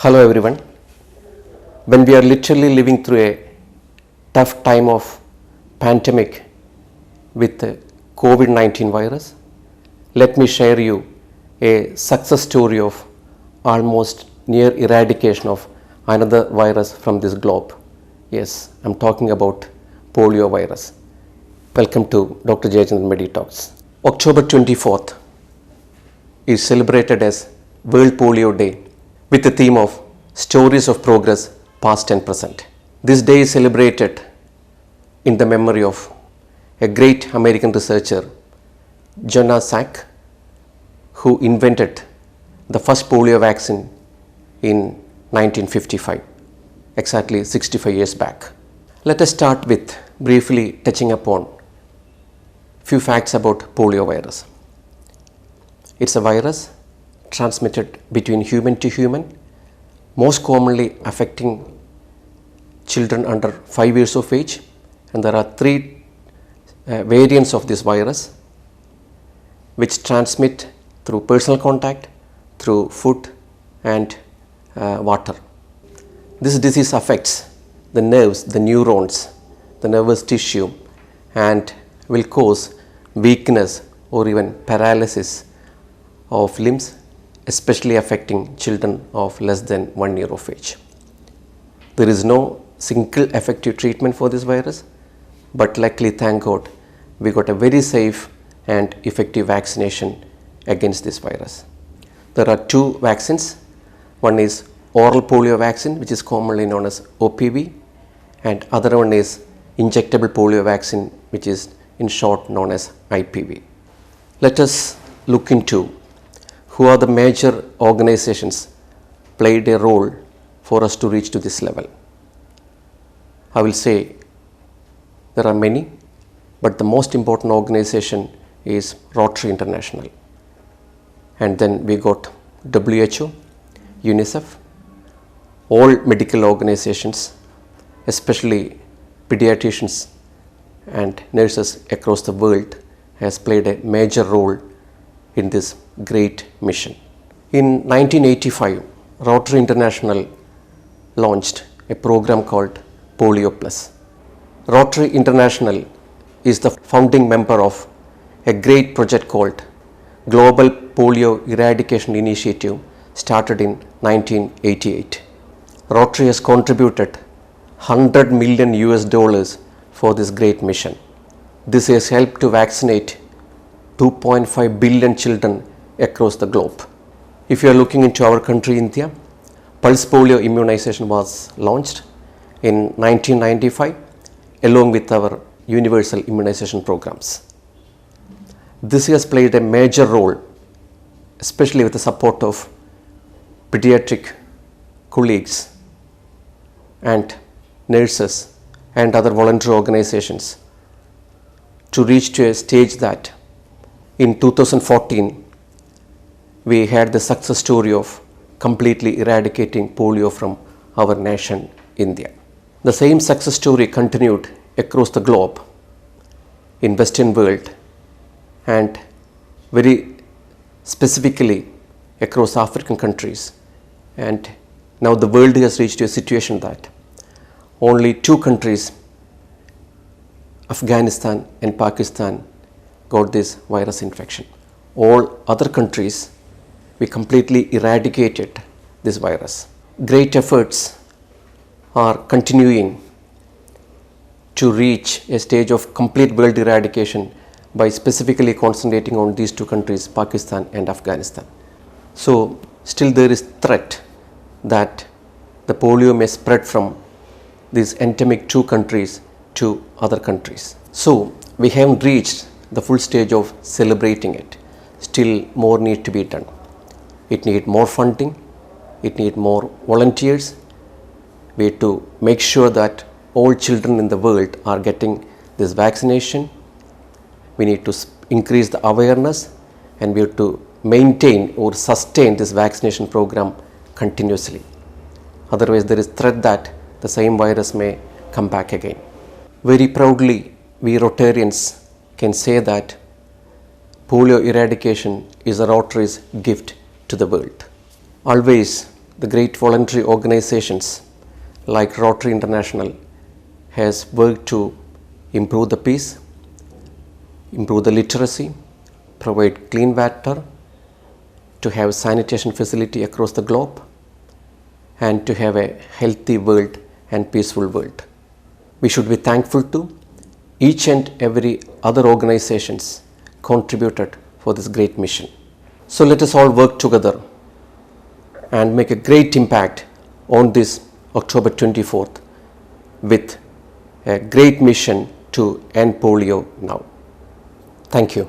Hello everyone. When we are literally living through a tough time of pandemic with the COVID-19 virus, let me share you a success story of almost near eradication of another virus from this globe. Yes, I'm talking about polio virus. Welcome to Dr. Jayachandran Medi Talks. October 24th is celebrated as World Polio Day with the theme of Stories of Progress Past and Present. This day is celebrated in the memory of a great American researcher, Jonas Salk, who invented the first polio vaccine in 1955, exactly 65 years back. Let us start with briefly touching upon few facts about polio virus. It's a virus transmitted between human to human, most commonly affecting children under 5 years of age, and there are three variants of this virus which transmit through personal contact, through food and water. This disease affects the nerves, the neurons, the nervous tissue, and will cause weakness or even paralysis of limbs, especially affecting children of less than 1 year of age. There is no single effective treatment for this virus, but luckily, thank God, we got a very safe and effective vaccination against this virus. There are two vaccines. One is oral polio vaccine, which is commonly known as OPV, and other one is injectable polio vaccine, which is in short known as IPV. Let us look into who are the major organizations played a role for us to reach to this level. I will say there are many, but the most important organization is Rotary International. And then we got WHO, UNICEF, all medical organizations, especially pediatricians and nurses across the world has played a major role in this great mission. In 1985, Rotary International launched a program called Polio Plus. Rotary International is the founding member of a great project called Global Polio Eradication Initiative, started in 1988. Rotary has contributed $100 million for this great mission. This has helped to vaccinate 2.5 billion children across the globe. If you are looking into our country, India, pulse polio immunization was launched in 1995 along with our universal immunization programs. This has played a major role, especially with the support of pediatric colleagues and nurses and other voluntary organizations, to reach to a stage that in 2014 we had the success story of completely eradicating polio from our nation, India. The same success story continued across the globe in Western world and very specifically across African countries. And now the world has reached a situation that only two countries, Afghanistan and Pakistan, got this virus infection. All other countries, we completely eradicated this virus. Great efforts are continuing to reach a stage of complete world eradication by specifically concentrating on these two countries, Pakistan and Afghanistan. So still there is threat that the polio may spread from these endemic two countries to other countries. So we haven't reached the full stage of celebrating it. Still more need to be done. It needs more funding, it needs more volunteers. We have to make sure that all children in the world are getting this vaccination. We need to increase the awareness, and we have to maintain or sustain this vaccination program continuously. Otherwise, there is threat that the same virus may come back again. Very proudly, we Rotarians can say that polio eradication is a Rotary's gift to the world. Always the great voluntary organizations like Rotary International has worked to improve the peace, improve the literacy, provide clean water, to have sanitation facility across the globe, and to have a healthy world and peaceful world. We should be thankful to each and every other organizations contributed for this great mission. So let us all work together and make a great impact on this October 24th with a great mission to end polio now. Thank you.